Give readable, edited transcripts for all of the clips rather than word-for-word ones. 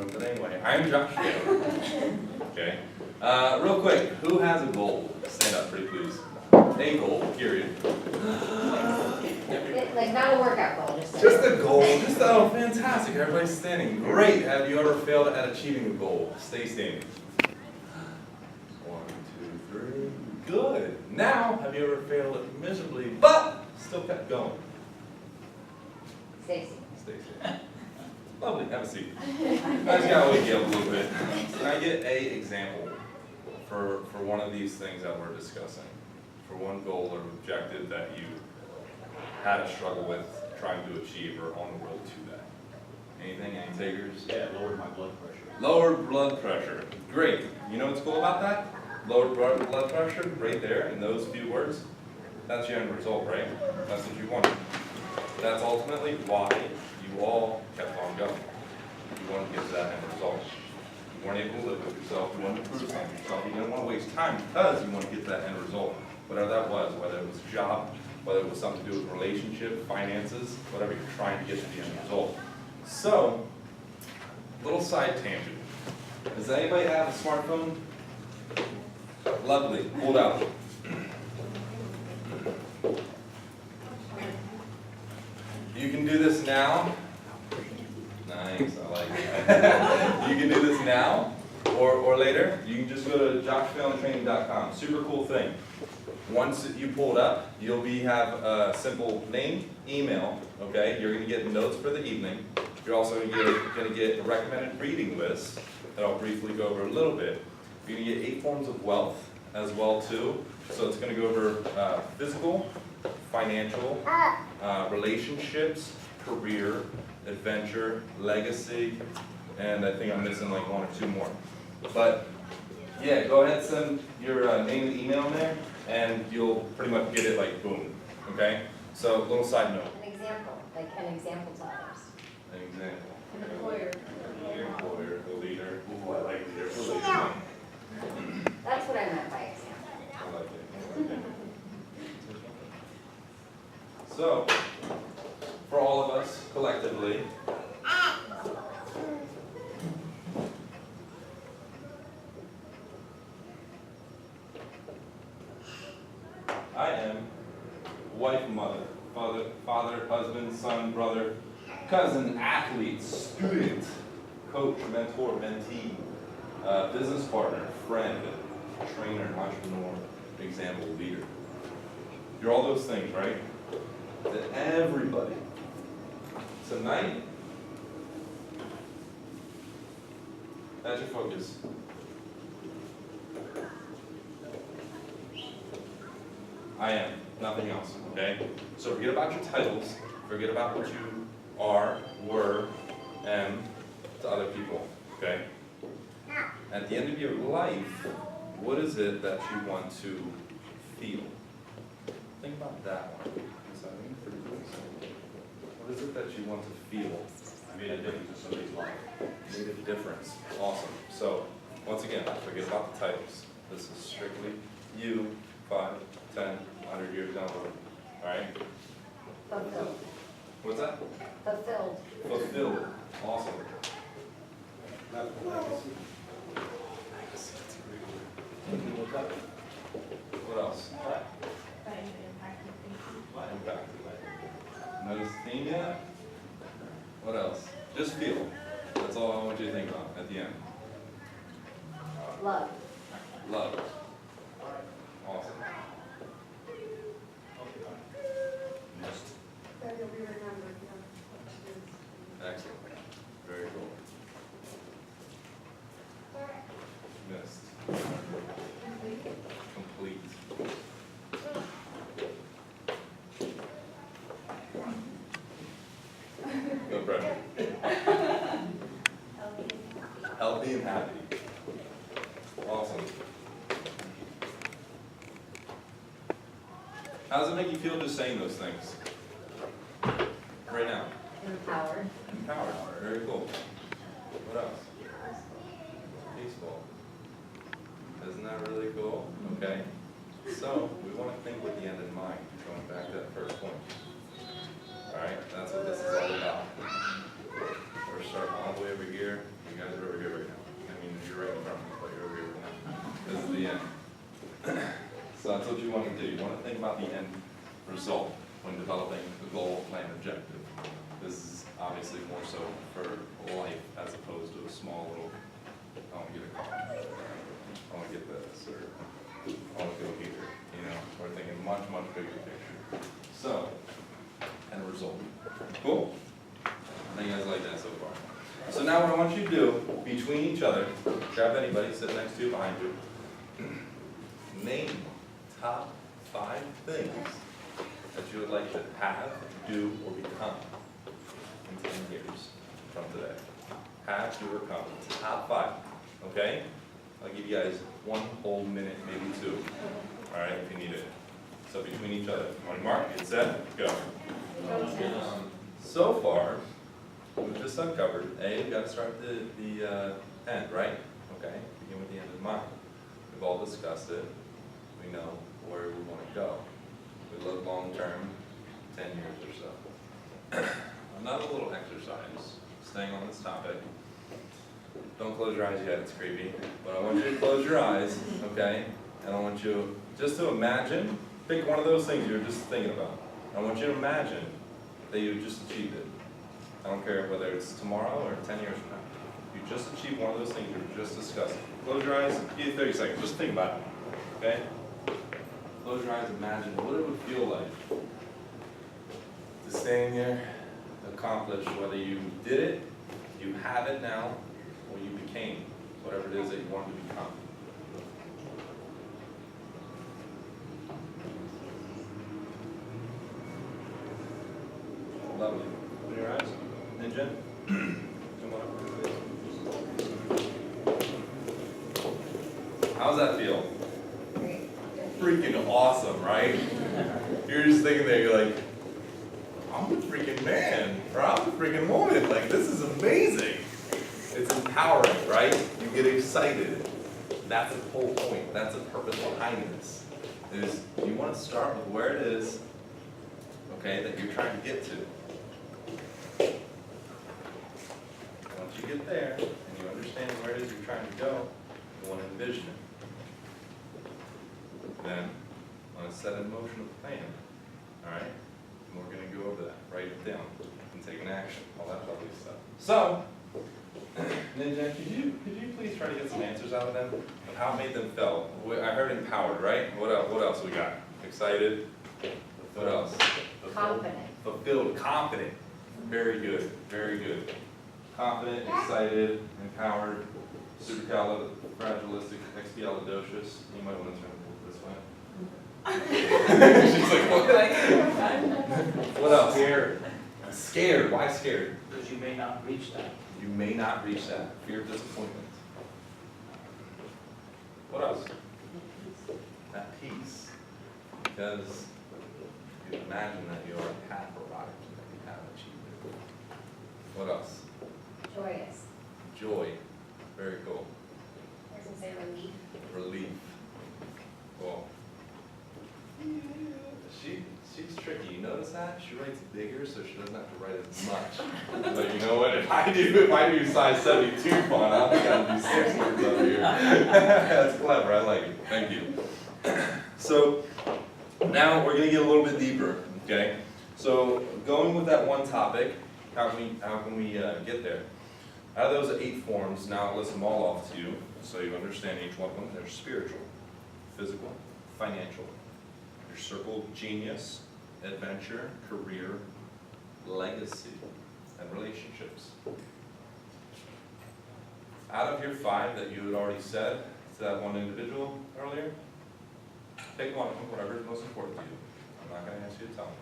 But anyway, I'm Josh Phelan. Okay. Real quick, who has a goal? Stand up, pretty please. A goal, period. Like not a workout goal, just Just a goal. Oh, fantastic. Everybody's standing. Great. Have you ever failed at achieving a goal? Stay standing. 1, 2, 3. Good. Now, have you ever failed miserably, but still kept going? Stacy. Stay standing. Lovely. Have a seat. I just gotta wake you up a little bit. Can I get a example for one of these things that we're discussing? For one goal or objective that you had a struggle with trying to achieve or on the road to that? Anything? Any takers? Yeah, lowered my blood pressure. Lowered blood pressure. Great. You know what's cool about that? Lowered blood pressure, right there in those few words. That's your end result, right? That's what you wanted. That's ultimately why you all kept on going. You wanted to get to that end result. You weren't able to live with yourself. You wanted to prove something to yourself. You didn't want to waste time because you want to get to that end result. Whatever that was, whether it was a job, whether it was something to do with relationship, finances, whatever you're trying to get to the end result. So, little side tangent. Does anybody have a smartphone? Lovely. Pulled out. You can do this now. Nice, I like it. You can do this now or later. You can just go to joshphelantraining.com. Super cool thing. Once you pull it up, you'll have a simple name, email, okay? You're going to get notes for the evening. You're also going to get a recommended reading list that I'll briefly go over a little bit. You're going to get 8 forms of wealth as well too. So it's going to go over physical, financial, relationships, career, adventure, legacy, and I think I'm missing like 1 or 2 more. But yeah, go ahead and send your name and email in there, and you'll pretty much get it like boom. Okay? So little side note. An example, like an example to others. An example. An employer. The employer, the leader. Ooh, I like leader. The leader. That's what I meant by example. I like it. So, for all of us collectively, I am wife, mother, father, husband, son, brother, cousin, athlete, student, coach, mentor, mentee, business partner, friend, trainer, entrepreneur, example, leader. You're all those things, right? To everybody. Tonight, that's your focus. I am, nothing else, okay? So forget about your titles, forget about what you are, were, am to other people, okay? At the end of your life, what is it that you want to feel? Think about that one. What is it that you want to feel? I made a difference in somebody's life. Made a difference. Awesome. So, once again, forget about the titles. This is strictly you, 5, 10, 100 years down the road. Alright? Fulfilled. What's that? Fulfilled. Fulfilled. Awesome. What else? Impact. Notice theme yet? What else? Just feel. That's all I want you to think about at the end. Love. Love. Awesome. Excellent. Very cool. Missed. Complete. No pressure. Healthy and happy. Awesome. How does it make you feel just saying those things? Right now. Empowered. Empowered. Very cool. What else? Peaceful. Isn't that really cool? Okay. So, we want to think with the end in mind, going back to that first point. Alright, that's what this is all about. We're starting all the way over here. You guys do. You want to think about the end result when developing the goal, plan, objective. This is obviously more so for life as opposed to a small little, I want to get a car, I want to get this, or I want to go here, you know, we're thinking much, much bigger picture. So, end result. Cool? I think you guys like that so far. So now what I want you to do, between each other, grab anybody sitting next to you, behind you, name top 5 things that you would like to have, do, or become in 10 years from today. Have, do, or become. Top 5. Okay? I'll give you guys 1 whole minute, maybe 2. Alright, if you need it. So between each other. On your mark, get set, go. So far, we've just uncovered, A, we've got to start the end, right? Okay, begin with the end in mind. We've all discussed it. We know where we want to go. We look long term, 10 years or so. Another little exercise, staying on this topic. Don't close your eyes yet, it's creepy. But I want you to close your eyes, okay? And I want you just to imagine, pick one of those things you were just thinking about. I want you to imagine that you just achieved it. I don't care whether it's tomorrow or 10 years from now. You just achieved one of those things you were just discussing. Close your eyes, give you 30 seconds, just think about it, okay? Close your eyes, imagine what it would feel like to stand here, accomplish whether you did it, you have it now, or you became whatever it is that you wanted to become. Lovely. Open your eyes. Ninja, come on up, please. How's that feel? Freaking awesome, right? You're just thinking there, you're like, I'm the freaking man, or I'm the freaking woman. Like, this is amazing. It's empowering, right? You get excited. That's the whole point. That's the purpose behind this. Is you want to start with where it is, okay, that you're trying to get to. Once you get there, and you understand where it is you're trying to go, you want to envision it. Then, I want to set in motion a plan. Alright? And we're going to go over that, write it down, and take an action, all that lovely stuff. So, Ninja, could you please try to get some answers out of them? Of how it made them feel? I heard empowered, right? What else we got? Excited? What else? Confident. Fulfilled, confident. Very good, very good. Confident, excited, empowered, supercalifragilisticexpialidocious. You might want to turn this way. She's like, what? What else? Scared. Scared. Why scared? Because you may not reach that. You may not reach that. Fear of disappointment. What else? At peace. Because you imagine that you already have arrived, that you have achieved it. What else? Joyous. Joy. Very cool. There's some say relief. Relief. Cool. She's tricky. You notice that? She writes bigger so she doesn't have to write as much. But you know what? If I do size 72 font, I think I'll do 6 words over here. That's clever. I like it. Thank you. So now we're going to get a little bit deeper. Okay. So going with that one topic, how can we get there? Out of those 8 forms, now I'll list them all off to you so you understand each one of them. They're spiritual, physical, financial, your circle of genius, adventure, career, legacy, and relationships. Out of your 5 that you had already said to that one individual earlier, pick one of them, whatever is most important to you. I'm not going to ask you to tell me.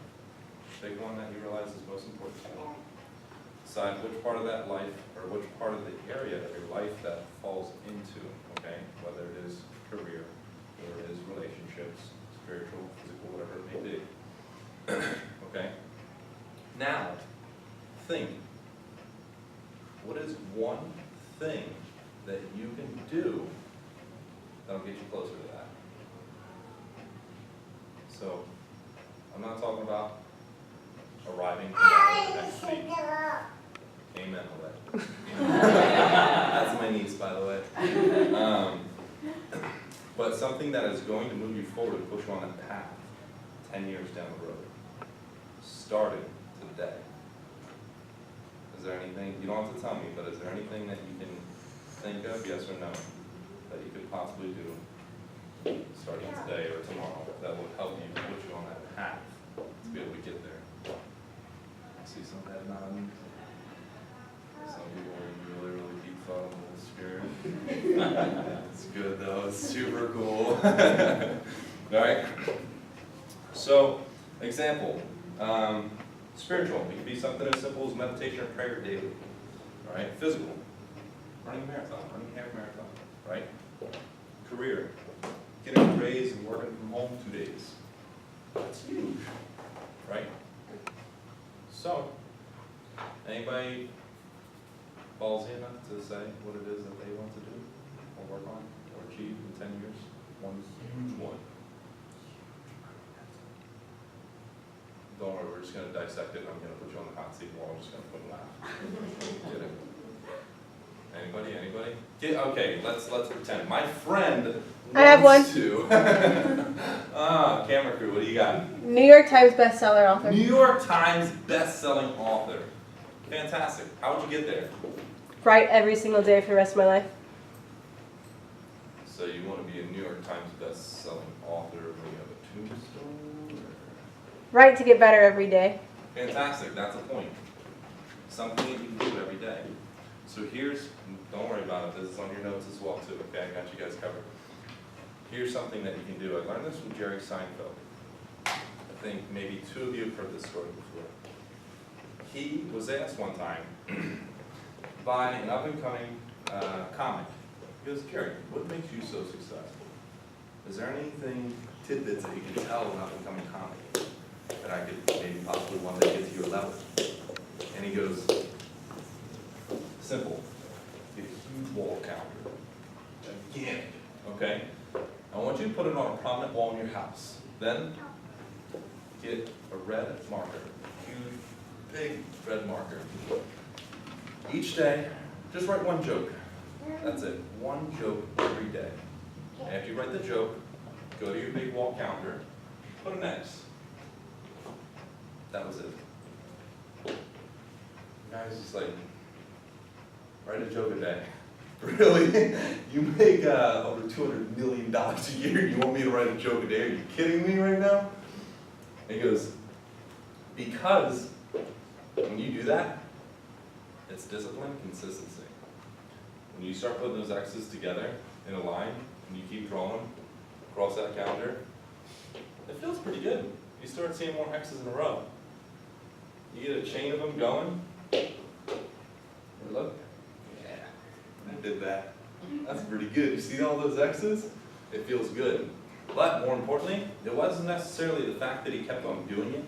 Pick one that you realize is most important to you. Decide which part of that life, or which part of the area of your life that falls into, okay? Whether it is career, or it is relationships, spiritual, physical, whatever it may be. Okay? Now, think. What is one thing that you can do that'll get you closer to that? So, I'm not talking about arriving tomorrow or next week. Amen, all that. That's my niece, by the way. But something that is going to move you forward and push you on that path. 10 years down the road? Starting today. Is there anything, you don't have to tell me, but is there anything that you can think of, yes or no, that you could possibly do starting today or tomorrow that would help you put you on that path to be able to get there? I see some head nodding. Some people are really, really deep thought in the spirit. It's good though, it's super cool. Alright? So, example, spiritual. It can be something as simple as meditation or prayer daily. Alright? Physical. Running a marathon, running a half marathon. Right? Career. Getting a raise and working from home 2 days. That's huge. Right? So, anybody ballsy enough to say what it is that they want to do or work on or achieve in 10 years? One huge one. Don't worry, we're just going to dissect it and I'm going to put you on the hot seat and we're all just going to put a laugh. Get it? Anybody? Okay, let's pretend. My friend I have wants one. to. Camera crew, what do you got? New York Times bestseller author. New York Times best-selling author. Fantastic. How would you get there? Write every single day for the rest of my life. So you want to be a New York Times best-selling author when you have a tombstone? Write to get better every day. Fantastic. That's a point. Something that you can do every day. So here's, don't worry about it. This is on your notes as well too. Okay, I got you guys covered. Here's something that you can do. I learned this from Jerry Seinfeld. I think maybe 2 of you have heard this story before. He was asked one time by an up-and-coming comic. He goes, Jerry, what makes you so successful? Is there anything, tidbits that you can tell an up-and-coming comic that I could maybe possibly one day get to your level? And he goes, simple. Get a huge wall counter. Gigantic. Okay? I want you to put it on a prominent wall in your house. Then get a red marker. Huge, big red marker. Each day, just write one joke. That's it. One joke every day. And after you write the joke, go to your big wall counter, put an X. That was it. The guy was just like, write a joke a day. Really? You make over $200 million a year. You want me to write a joke a day? Are you kidding me right now? And he goes, because when you do that, it's discipline, consistency. When you start putting those X's together in a line, and you keep drawing them across that calendar, it feels pretty good. You start seeing more X's in a row. You get a chain of them going. Look. Yeah, I did that. That's pretty good. You see all those X's? It feels good. But more importantly, it wasn't necessarily the fact that he kept on doing it.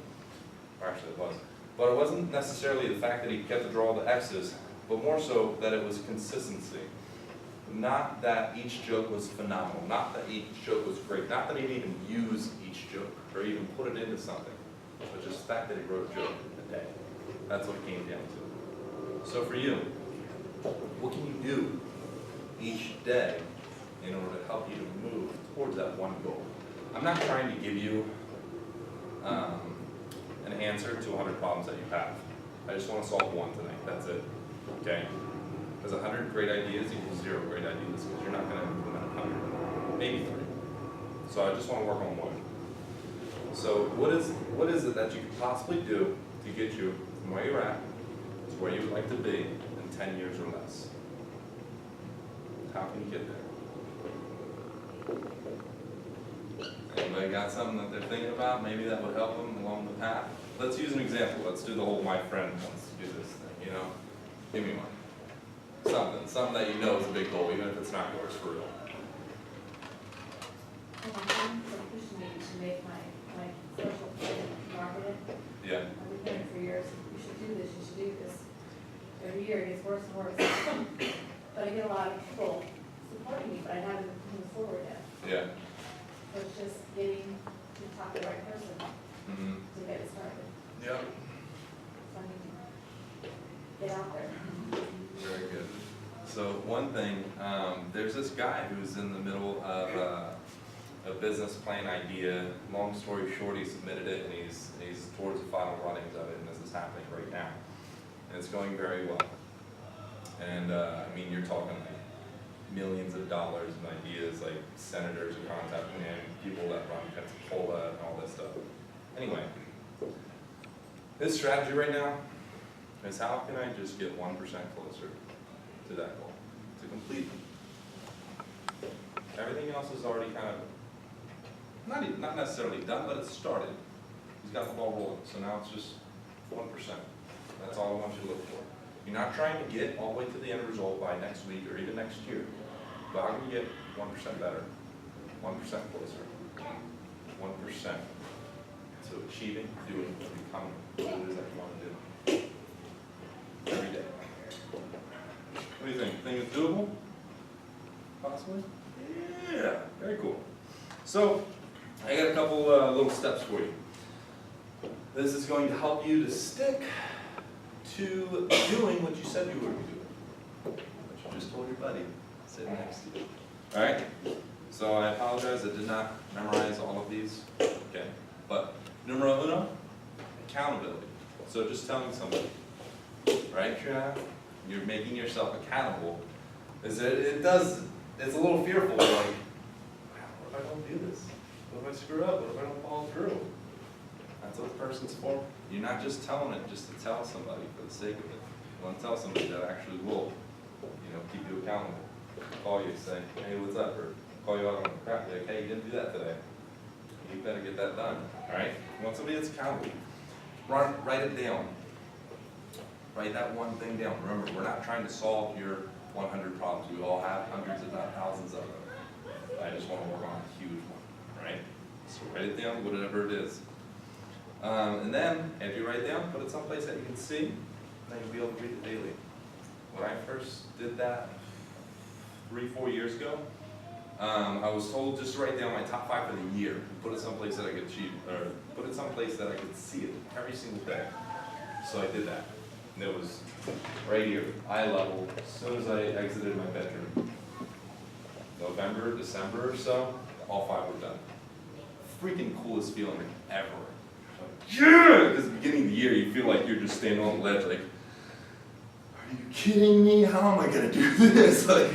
Or actually it was. But it wasn't necessarily the fact that he kept to draw all the X's, but more so that it was consistency. Not that each joke was phenomenal, not that each joke was great, not that he'd even use each joke or even put it into something, but just the fact that he wrote a joke a day. That's what it came down to. So for you, what can you do each day in order to help you to move towards that one goal? I'm not trying to give you an answer to 100 problems that you have. I just want to solve one tonight. That's it. Okay? Because 100 great ideas equals 0 great ideas, because you're not going to implement 100, maybe 3. So I just want to work on one. So what is it that you could possibly do to get you from where you're at to where you would like to be in 10 years or less? How can you get there? Anybody got something that they're thinking about? Maybe that would help them along the path? Let's use an example. Let's do the whole my friend wants to do this thing, you know? Give me one. Something that you know is a big goal, even if it's not yours for real. My friends are pushing me to make my social media marketed. Yeah. I've been hearing for years, you should do this, you should do this. Every year it gets worse and worse. But I get a lot of people supporting me, but I haven't moved forward yet. Yeah. So it's just getting to talk to the right person to get it started. Yep. So I need to get out there. Very good. So one thing, there's this guy who's in the middle of a business plan idea. Long story short, he submitted it and he's towards the final runnings of it, and this is happening right now. And it's going very well. And I mean, you're talking like millions of dollars in ideas, like senators are contacting him, people that run Pensacola and all this stuff. Anyway, his strategy right now is how can I just get 1% closer to that goal, to complete it. Everything else is already kind of, not necessarily done, but it's started. He's got the ball rolling, so now it's just 1%. That's all I want you to look for. You're not trying to get all the way to the end result by next week or even next year. But how can you get 1% better, 1% closer, 1% to achieving, doing, becoming what it is that you want to do every day? What do you think? Think it's doable? Possibly? Yeah, very cool. So, I got a couple little steps for you. This is going to help you to stick to doing what you said you were doing. What you just told your buddy sitting next to you. Alright? So I apologize, I did not memorize all of these. Okay. But numero uno, accountability. So just telling somebody, right, Trina? You're making yourself accountable. It's a little fearful, like, what if I don't do this? What if I screw up? What if I don't follow through? That's what the person's for. You're not just telling it just to tell somebody for the sake of it. You want to tell somebody that actually will, keep you accountable. Call you and say, hey, what's up? Or call you out on the crap. Like, hey, you didn't do that today. You better get that done. All right? You want somebody that's accountable. Write it down. Write that one thing down. Remember, we're not trying to solve your 100 problems. We all have hundreds, if not thousands of them. I just want to work on a huge one. Right? So write it down, whatever it is. And then, after you write it down, put it someplace that you can see, and then you'll be able to read it daily. When I first did that 3-4 years ago, I was told just to write down my top 5 for the year, and put it someplace that I could achieve, or put it someplace that I could see it every single day. So I did that. And it was right here, eye level, as soon as I exited my bedroom. November, December or so, all 5 were done. Freaking coolest feeling ever. Yeah! Because at the beginning of the year, you feel like you're just standing on the ledge, like, are you kidding me? How am I going to do this? Like,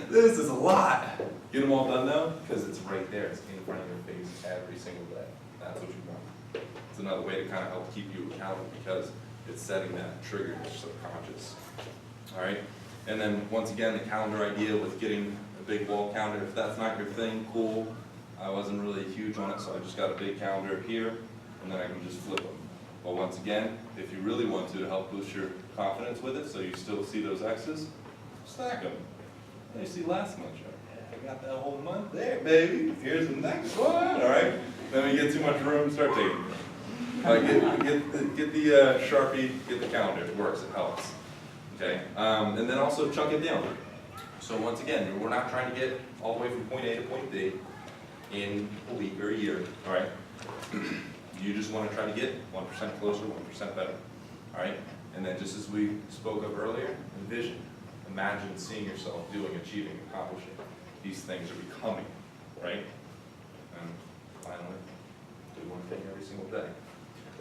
this is a lot. Get them all done now? Because it's right there. It's in front of your face every single day. That's what you want. It's another way to kind of help keep you accountable because it's setting that trigger in your subconscious. All right? And then, once again, the calendar idea with getting a big wall calendar. If that's not your thing, cool. I wasn't really huge on it, so I just got a big calendar here. And then I can just flip them. But once again, if you really want to help boost your confidence with it, so you still see those X's, stack them. You see last month, I got that whole month there, baby. Here's the next one. All right. Then we get too much room, start taking them. Get the Sharpie, get the calendar. It works. It helps. Okay. And then also chunk it down. So once again, we're not trying to get all the way from point A to point B in a week or a year. All right. You just want to try to get 1% closer, 1% better. All right? And then just as we spoke of earlier, envision. Imagine seeing yourself doing, achieving, accomplishing. These things are becoming, right? And finally, do one thing every single day.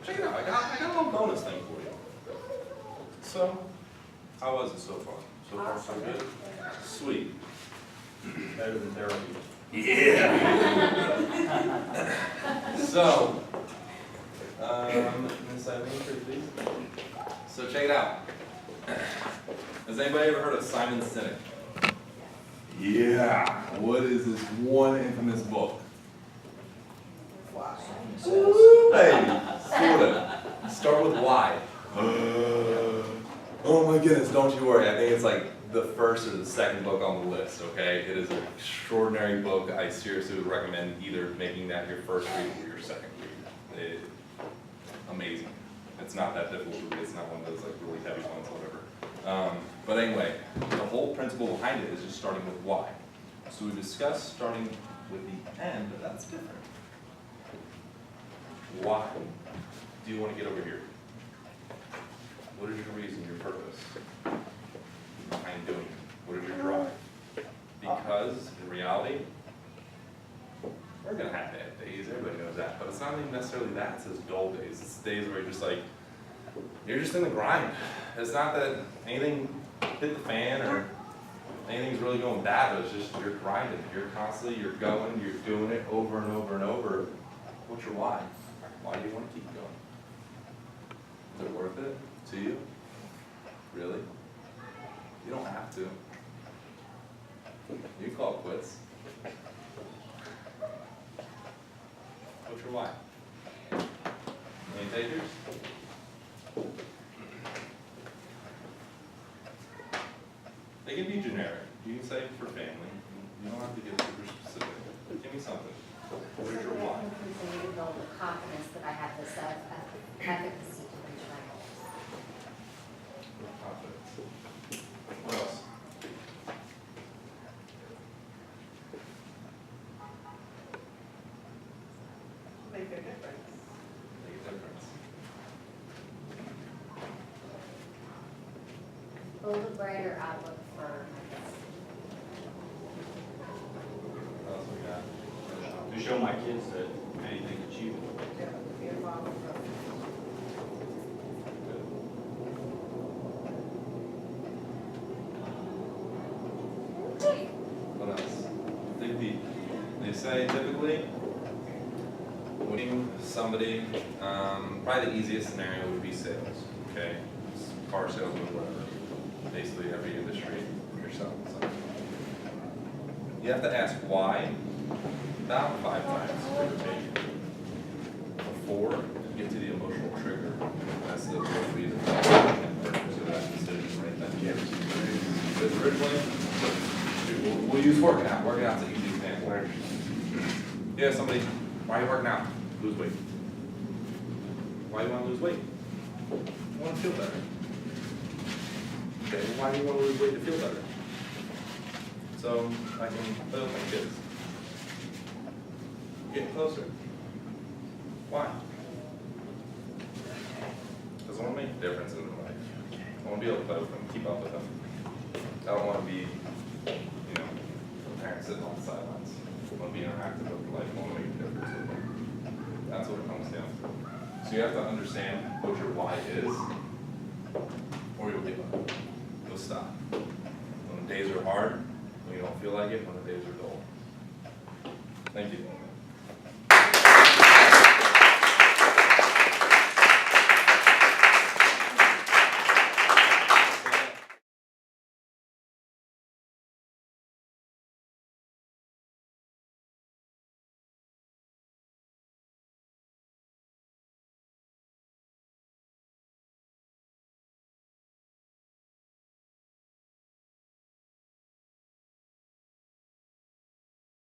Check it out. I got a little bonus thing for you. So, how was it so far? So far, so good? Sweet. Better than therapy. Yeah! So, Miss Eileen, please. So check it out. Has anybody ever heard of Simon Sinek? Yeah. What is this one infamous book? Ooh, baby. Sorta. Start with why. Oh my goodness, don't you worry. I think it's like the first or the second book on the list, okay? It is an extraordinary book. I seriously would recommend either making that your first read or your second read. Amazing. It's not that difficult to read. It's not one of those like really heavy ones or whatever. But anyway, the whole principle behind it is just starting with why. So we discussed starting with the end, but that's different. Why do you want to get over here? What is your reason, your purpose behind doing it? What is your drive? Because in reality, We're gonna have bad days, everybody knows that, but it's not even necessarily that, it's those dull days. It's days where you're just like, you're just in the grind. It's not that anything hit the fan or anything's really going bad, but it's just you're grinding. You're constantly, you're going, you're doing it over and over and over. What's your why? Why do you want to keep going? Is it worth it to you? Really? You don't have to. You can call it quits. What's your why? Any takers? They can be generic. You can say for family. You don't have to get super specific. Give me something. Where's your why? Continue to build the confidence that I have the self-efficacy to reach my goals. Confidence. What else? Make a difference. Make a difference. Build a brighter outlook for What else we got? To show my kids that anything's achievable. Yeah, be a model for them. What else? Dig deep. They say typically, winning somebody, probably the easiest scenario would be sales, okay? Car salesman, whatever. Basically every industry, you're selling something. You have to ask why about 5 times, give or take, before you get to the emotional trigger. That's the real reason for that decision right then. Because originally, we'll use working out. Working out's an easy example. Yeah, somebody, why are you working out? Lose weight. Why do you want to lose weight? You want to feel better. Okay, well, why do you want to lose weight to feel better? So I can play with my kids. Get closer. Why? Because I want to make a difference in their life. I want to be able to play with them, keep up with them. I don't want to be, you know, a parent sitting on the sidelines. I want to be interactive with their life. I want to make a difference with them. That's what it comes down to. So you have to understand what your why is, or you'll give up. You'll stop. When the days are hard, when you don't feel like it, when the days are dull. Thank you.